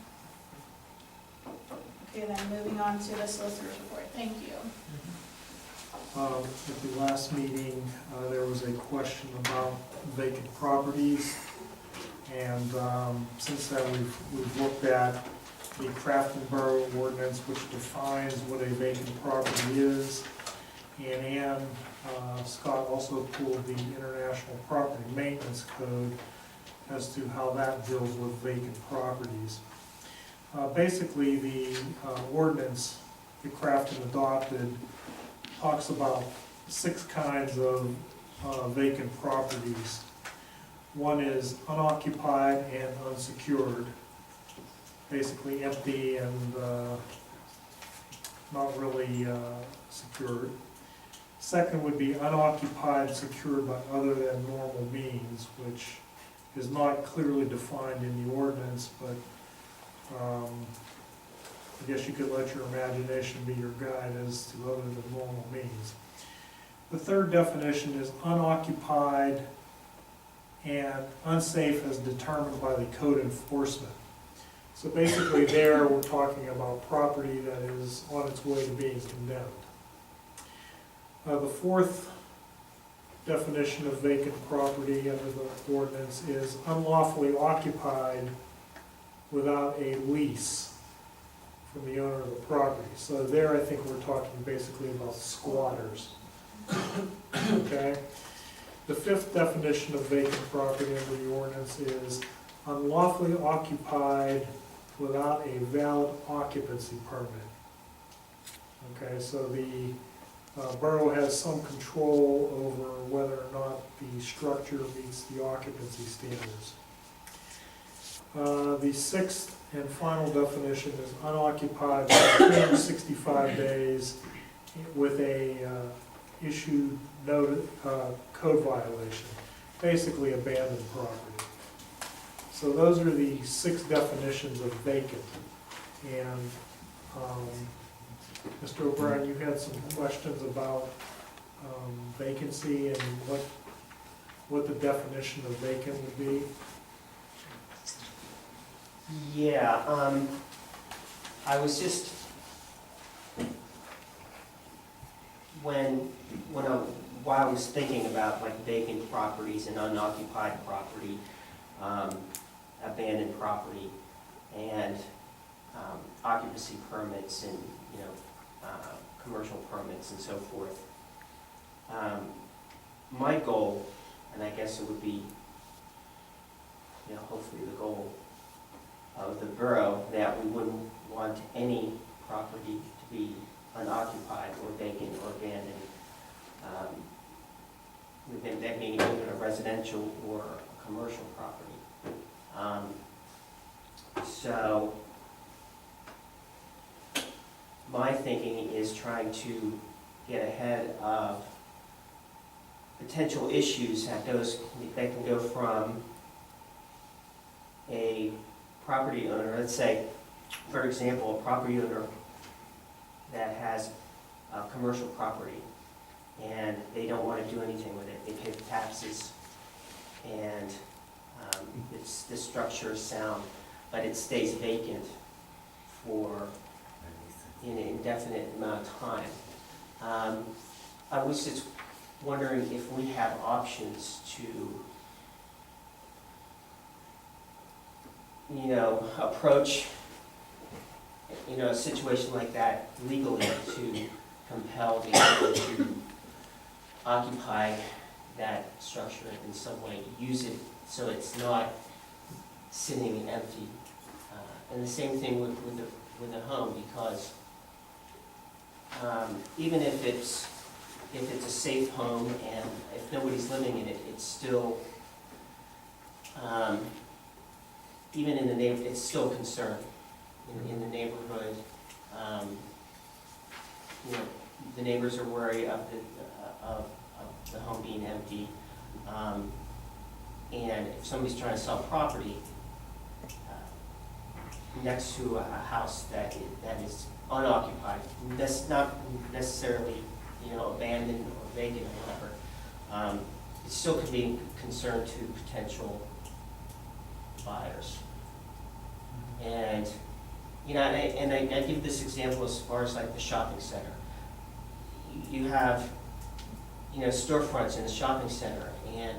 Okay, then moving on to the solicitor's report. Thank you. At the last meeting, there was a question about vacant properties. And since then, we've looked at the Crafton Borough ordinance, which defines what a vacant property is. And Scott also pulled the International Property Maintenance Code as to how that deals with vacant properties. Basically, the ordinance that Crafton adopted talks about 6 kinds of vacant properties. One is unoccupied and unsecured, basically empty and not really secured. Second would be unoccupied, secured by other than normal means, which is not clearly defined in the ordinance, but I guess you could let your imagination be your guide as to other than normal means. The third definition is unoccupied and unsafe as determined by the code enforcement. So basically there we're talking about property that is on its way to being condemned. The fourth definition of vacant property under the ordinance is unlawfully occupied without a lease from the owner of the property. So there, I think we're talking basically about squatters. Okay? The fifth definition of vacant property under the ordinance is unlawfully occupied without a valid occupancy permit. Okay, so the borough has some control over whether or not the structure meets the occupancy standards. The sixth and final definition is unoccupied for 365 days with a issued code violation, basically abandoned property. So those are the 6 definitions of vacant. And Mr. O'Brien, you had some questions about vacancy and what the definition of vacant would be? Yeah, I was just, while I was thinking about like vacant properties and unoccupied property, abandoned property, and occupancy permits and, commercial permits and so forth. My goal, and I guess it would be, hopefully the goal of the borough, that we wouldn't want any property to be unoccupied or vacant or abandoned. That meaning either a residential or a commercial property. So my thinking is trying to get ahead of potential issues that can go from a property owner, let's say, for example, a property owner that has a commercial property and they don't want to do anything with it. They pay the taxes and the structure is sound, but it stays vacant for an indefinite amount of time. I was just wondering if we have options to approach, a situation like that legally to compel the owner to occupy that structure in some way, use it so it's not sitting empty. And the same thing with a home, because even if it's a safe home and if nobody's living in it, it's still even in the neighborhood, it's still a concern in the neighborhood. The neighbors are worried of the home being empty. And if somebody's trying to sell property next to a house that is unoccupied, that's not necessarily abandoned or vacant or whatever, it still could be a concern to potential buyers. And I give this example as far as like the shopping center. You have storefronts in the shopping center, and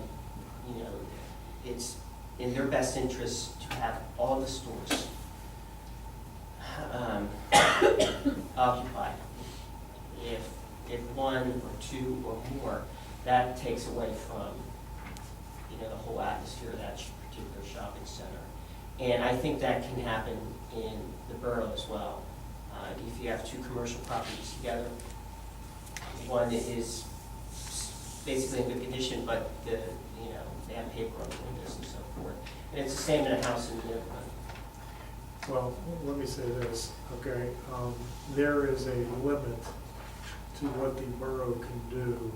it's in their best interest to have all the stores occupied. If one or two or more, that takes away from the whole atmosphere of that particular shopping center. And I think that can happen in the borough as well. If you have two commercial properties together, one is basically in good condition, but they have paper on the windows and so forth. And it's the same in a house in the neighborhood. Well, let me say this, okay? There is a limit to what the borough can do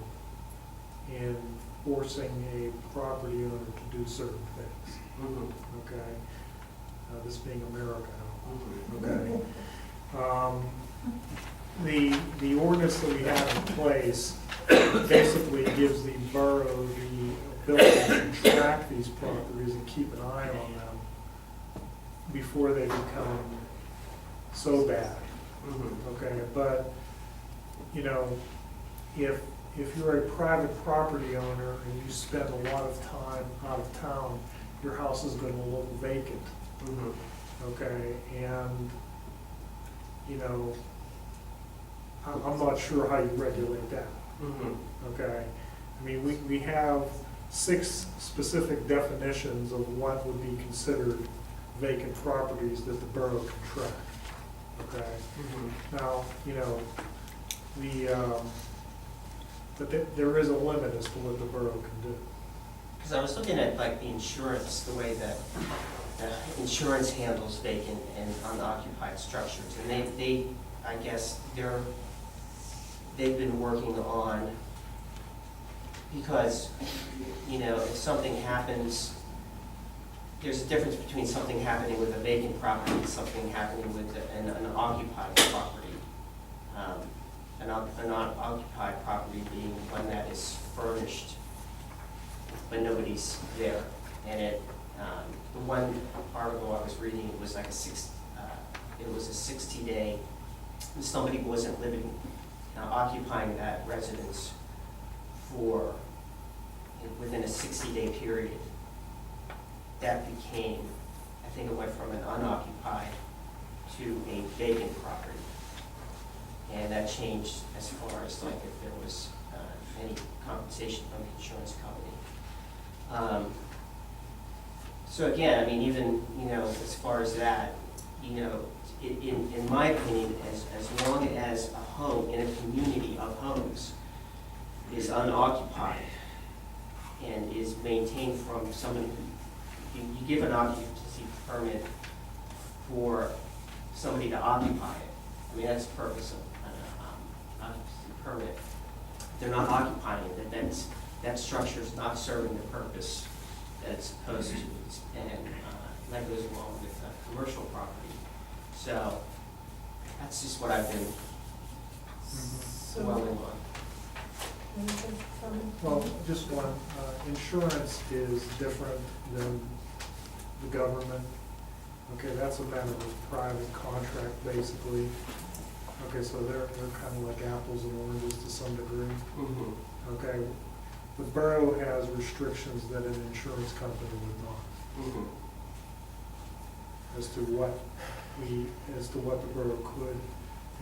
in forcing a property owner to do certain things, okay? This being America now, okay? The ordinance that we have in place basically gives the borough the ability to track these properties and keep an eye on them before they become so bad. Okay, but if if you're a private property owner and you spend a lot of time out of town, your house is gonna look vacant, okay? And, you know, I'm not sure how you regulate that, okay? I mean, we have 6 specific definitions of what would be considered vacant properties that the borough can track, okay? Now, you know, but there is a limit as to what the borough can do. Because I was looking at like the insurance, the way that insurance handles vacant and unoccupied structures. And they I guess they've been working on, because, you know, if something happens, there's a difference between something happening with a vacant property and something happening with an unoccupied property. An unoccupied property being one that is furnished, but nobody's there. And the one article I was reading, it was like a 60-day, somebody wasn't living, occupying that residence for, within a 60-day period. That became, I think it went from an unoccupied to a vacant property. And that changed as far as like if there was any compensation from the insurance company. So again, I mean, even, you know, as far as that, you know, in my opinion, as long as a home in a community of homes is unoccupied and is maintained from someone who, you give an occupancy permit for somebody to occupy it. I mean, that's the purpose of an occupancy permit. If they're not occupying it, that structure is not serving the purpose that it's supposed to, and that goes along with commercial property. So that's just what I've been dwelling on. Well, just one, insurance is different than the government. Okay, that's a matter of private contract, basically. Okay, so they're kind of like apples and oranges to some degree. Okay, the borough has restrictions that an insurance company would not. As to what the borough could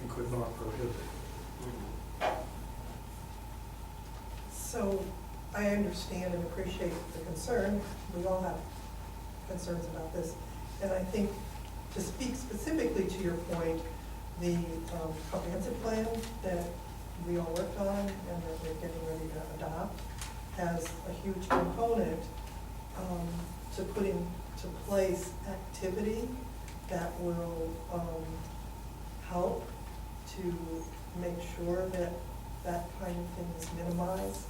and could not prohibit. So I understand and appreciate the concern. We all have concerns about this. And I think, to speak specifically to your point, the comprehensive plan that we all worked on and that we're getting ready to adopt has a huge component to put into place activity that will help to make sure that that kind of thing is minimized.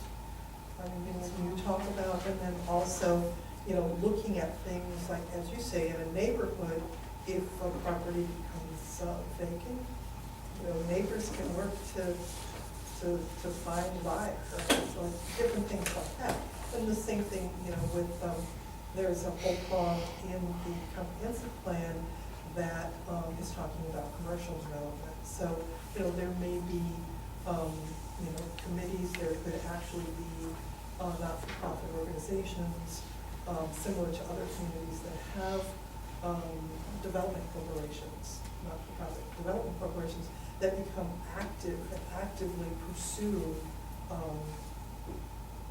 I mean, things you talk about, and then also, you know, looking at things like, as you say, in a neighborhood, if a property becomes vacant, you know, neighbors can work to find a buyer, so different things like that. And the same thing, you know, with, there's a whole prong in the comprehensive plan that is talking about commercial development. So, you know, there may be, you know, committees, there could actually be not-for-profit organizations, similar to other communities that have development corporations, not-for-profit development corporations, that become active and actively pursue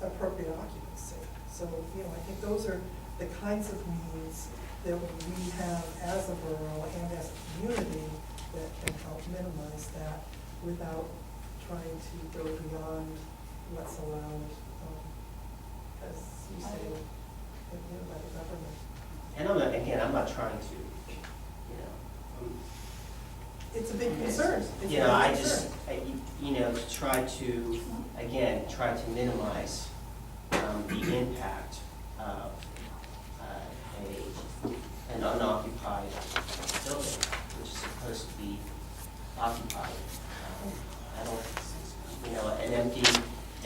appropriate occupancy. So, you know, I think those are the kinds of means that we have as a borough and as a community that can help minimize that without trying to go beyond what's allowed, as you say, you know, by the government. And I'm not trying to, you know, It's a big concern. It's you a know, big I concern. just, you know, to try to, again, try to minimize the impact of an unoccupied building, which is supposed to be occupied. I don't, you know, an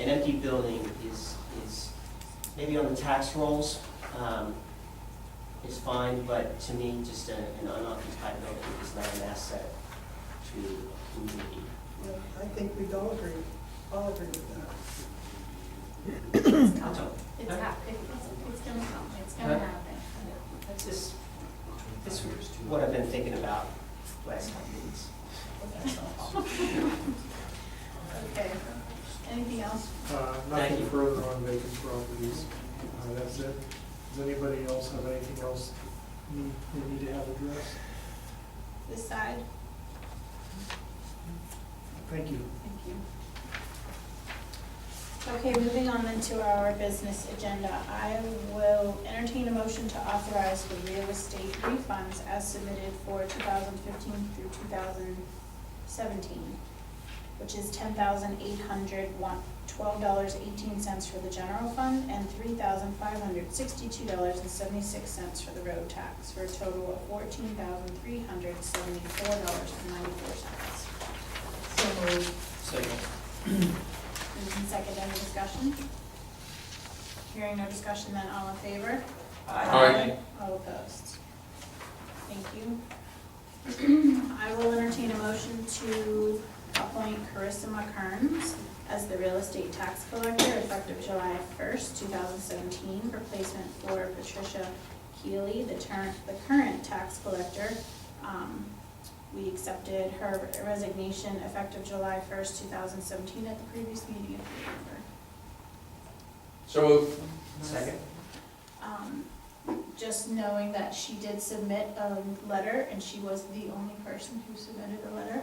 empty building is maybe on the tax rolls, is fine, but to me, just an unoccupied building is not an asset to a community. Yeah, I think we'd all agree with that. It's That's all. It's gonna come, it's gonna happen. That's just, this is what I've been thinking about last couple meetings. That's all. Okay, anything else? Thank Nothing you. further on vacant properties. That's it. Does anybody else have anything else they need to have addressed? This side? Thank you. Thank you. Okay, moving on then to our business agenda. I will entertain a motion to authorize the real estate refunds as submitted for 2015 through 2017, which is $10,812.18 for the general fund and $3,562.76 for the road tax, for a total of $14,374.94. So moved. Second. Moved and second, any discussion? Hearing no discussion, then all in favor? Aye. All opposed? Thank you. I will entertain a motion to appoint Carissa McKerns as the real estate tax collector effective July 1st, 2017, replacement for Patricia Keeley, the current tax collector. We accepted her resignation effective July 1st, 2017 at the previous meeting, if you remember. So moved. Second. Just knowing that she did submit a letter, and she was the only person who submitted a letter.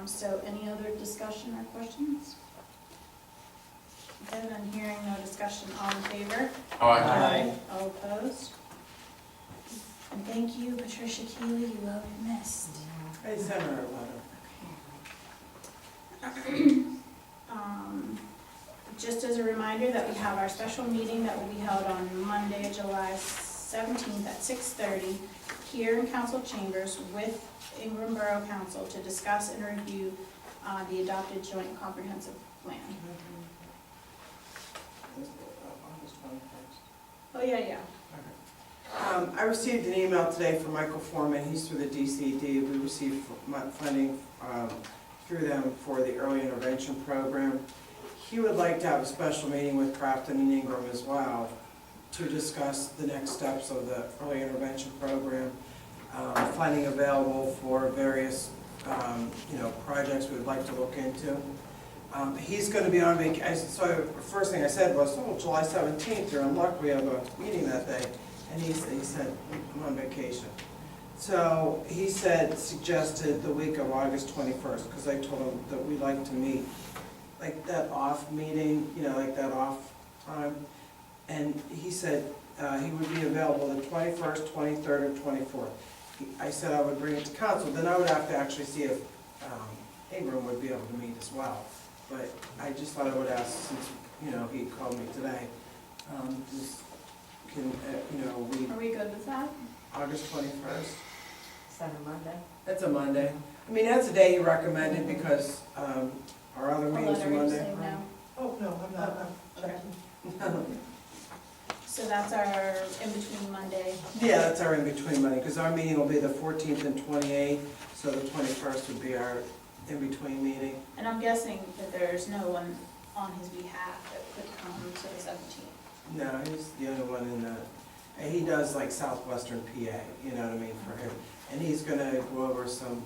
So any other discussion or questions? Okay, then hearing no discussion, all in favor? Aye. All opposed? And thank you, Patricia Keeley, you will be missed. I sent her a letter. Just as a reminder that we have our special meeting that will be held on Monday, July 17th at 6:30 here in council chambers with Ingram Borough Council to discuss and review the adopted joint comprehensive plan. August 21st. Oh, yeah. I received an email today from Michael Foreman, he's through the DCD. We received funding through them for the early intervention program. He would like to have a special meeting with Crafton and Ingram as well to discuss the next steps of the early intervention program, funding available for various projects we'd like to look into. He's going to be on vacation, so the first thing I said was, July 17th, you're in luck, we have a meeting that day. And he said, I'm on vacation. So he suggested the week of August 21st, because I told him that we'd like to meet, like that off meeting, like that off time. And he said he would be available the 21st, 23rd, or 24th. I said I would bring it to council, then I would have to actually see if Ingram would be able to meet as well. But I just thought I would ask, since, he called me today, Are we good with that? August 21st? Is that a Monday? That's a Monday. I mean, that's a day he recommended because our other A meetings are letter, you Monday. say no? Oh, no, I'm not Okay. checking. So that's our in-between Monday. Yeah, that's our in-between Monday, because our meeting will be the 14th and 28th, so the 21st would be our in-between meeting. And I'm guessing that there's no one on his behalf that could come to the 17th. No, he's the only one in the, he does like southwestern PA, you know what I mean, for him. And he's gonna go over some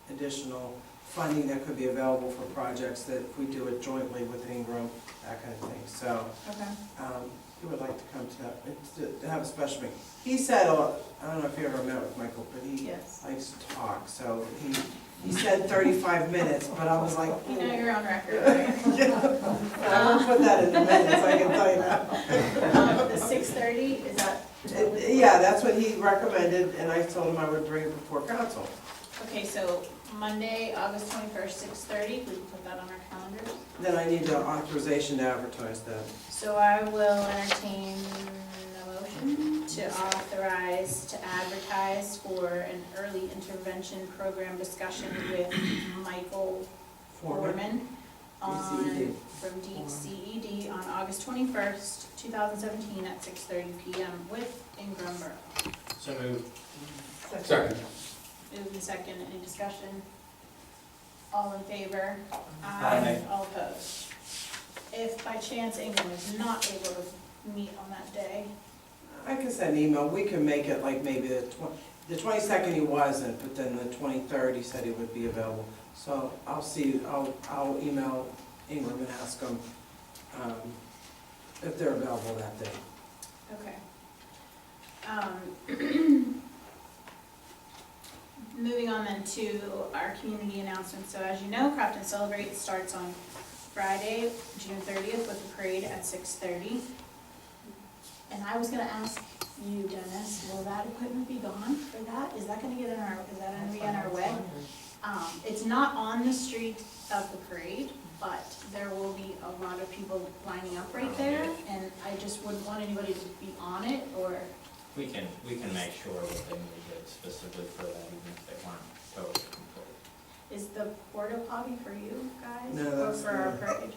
additional funding that could be available for projects that if we do it jointly with Ingram, that kind of thing. So, Okay. he would like to come to that, to have a special meeting. He said, I don't know if you ever met with Michael, but he Yes. likes to talk, so he said 35 minutes, but I was like, You know you're on record, right? I won't put that in the minutes, I can tell you that. The 6:30, is that? Yeah, that's what he recommended, and I told him I would bring it before council. Okay, so Monday, August 21st, 6:30, we can put that on our calendars. Then I need the authorization to advertise that. So I will entertain a motion to authorize to advertise for an early intervention program discussion with Michael Foreman DCED. from DCED on August 21st, 2017 at 6:30 PM with Ingram Borough. So moved. Second. Moved and second, any discussion? All in favor? Aye. All opposed? if by chance Ingram is not able to meet on that day. I can send an email, we can make it like maybe the 22nd he wasn't, but then the 23rd he said he would be available. So I'll see, I'll email Ingram and ask them if they're available that day. Okay. Moving on then to our community announcements. So as you know, Crafton Celebrate starts on Friday, June 30th with a parade at 6:30. And I was gonna ask you, Dennis, will that equipment be gone for that? Is that gonna get in our, is that gonna be in our way? It's not on the street of the parade, but there will be a lot of people lining up right there, and I just wouldn't want anybody to be on it, or, We can make sure that they move it specifically for that, even if they weren't totally complete. is the porta potty for you guys? No, Or that's for our not. parade?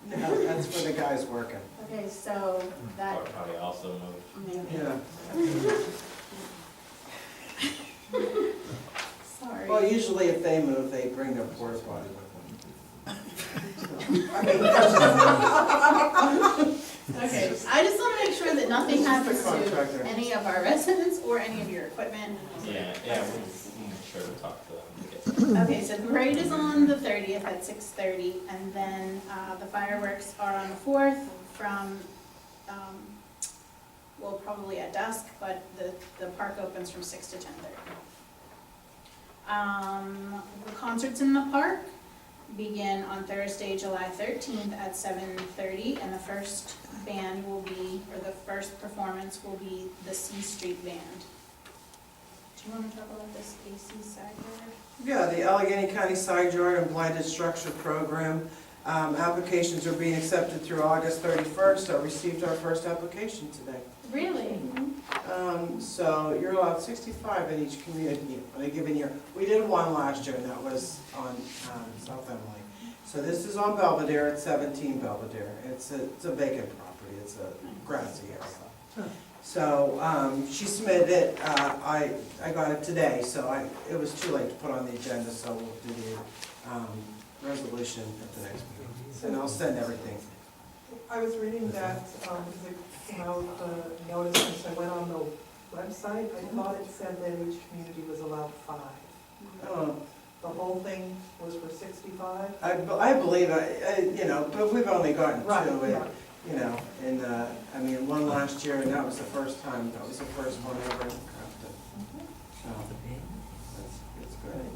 No, that's for the guys working. Okay, so that, Or probably also moved. maybe, Yeah. sorry. Well, usually if they move, they bring their porta potty with them. Okay, I just wanna make sure that nothing happens It's a contractor. to any of our residents or any of your equipment. Yeah, we'll make sure to talk to them and get. Okay, so the parade is on the 30th at 6:30, and then the fireworks are on the 4th from, well, probably at dusk, but the park opens from 6 to 10:30. The concerts in the park begin on Thursday, July 13th at 7:30, and the first band will be, or the first performance will be the C Street Band. Do you want to talk about this AC side yard? Yeah, the Allegheny County Side Yard and Blighted Structure Program. Applications are being accepted through August 31st. I received our first application today. Really? So you're allowed 65 in each community in a given year. We did one last year, and that was on South Emily. So this is on Belvedere, it's 17 Belvedere. It's a vacant property, it's a grassy area. So she submitted it, I got it today, so it was too late to put on the agenda, so we'll do the resolution at the next meeting. And I'll send everything. I was reading that, it came out, notice, since I went on the website, I thought it said that each community was allowed 5. The whole thing was for 65? I believe, you know, but we've only gotten Right, two, yeah. you know, and, I mean, one last year, and that was the first time, that was the first one ever in Crafton. So, that's good.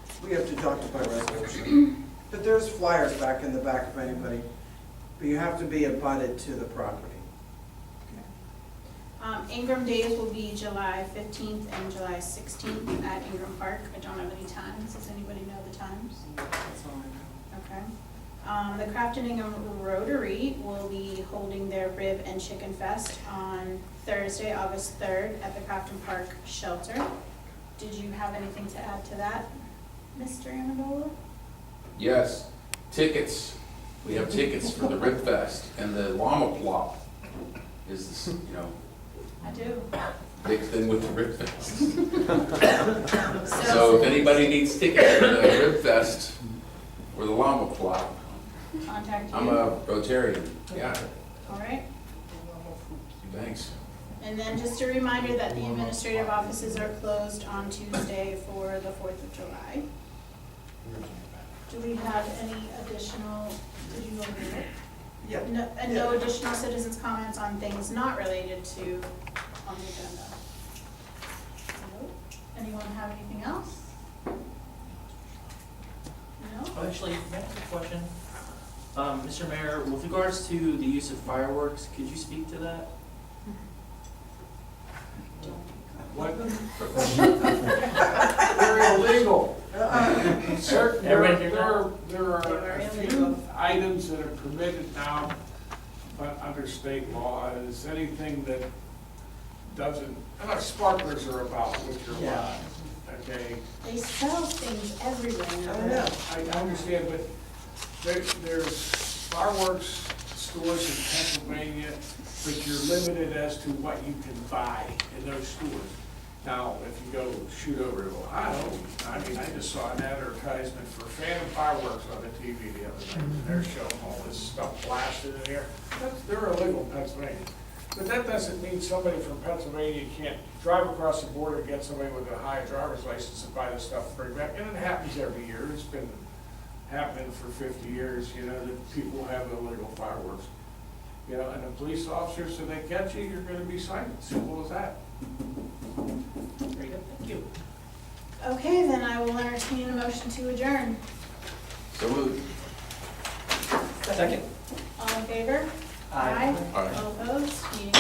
So, we have to talk about resolution. But there's flyers back in the back if anybody, but you have to be abutted to the property. Ingram Days will be July 15th and July 16th at Ingram Park. I don't have any times. Does anybody know the times? That's all I know. Okay. The Crafton Ingham Rotary will be holding their Rib and Chicken Fest on Thursday, August 3rd at the Crafton Park Shelter. Did you have anything to add to that, Mr. Amendola? Yes, tickets. We have tickets for the Rib Fest, and the Llama Plop is, you know, I do. mixed in with the Rib Fest. So if anybody needs tickets for the Rib Fest or the Llama Plop, Contact you. I'm a Rotarian, yeah, All right. thanks. And then just a reminder that the administrative offices are closed on Tuesday for the 4th of July. Do we have any additional, did you go over it? Yeah. No, and no additional citizens' comments on things not related to, on the agenda? No? Anyone have anything else? No? Oh, actually, may I ask a question? Mr. Mayor, with regards to the use of fireworks, could you speak to that? What? They're illegal. Certain, Everybody hear there are They are a few illegal. items that are permitted now, but under state law, is anything that doesn't, sparklers are about what you're allowed, okay? They sell things everywhere. I know. I understand, but there's fireworks stores in Pennsylvania, but you're limited as to what you can buy in those stores. Now, if you go shoot over to Ohio, I mean, I just saw an advertisement for Phantom Fireworks on the TV the other night, and they're showing all this stuff blasted in here. They're illegal in Pennsylvania. But that doesn't mean somebody from Pennsylvania can't drive across the border, get somebody with a high driver's license and buy the stuff and bring it back. And it happens every year. It's been happening for 50 years, you know, that people have illegal fireworks. You know, and the police officers, if they catch you, you're gonna be cited. Simple as that. Very good, thank you. Okay, then I will entertain a motion to adjourn. So moved. Second. All in favor? Aye. Aye. All opposed? Meeting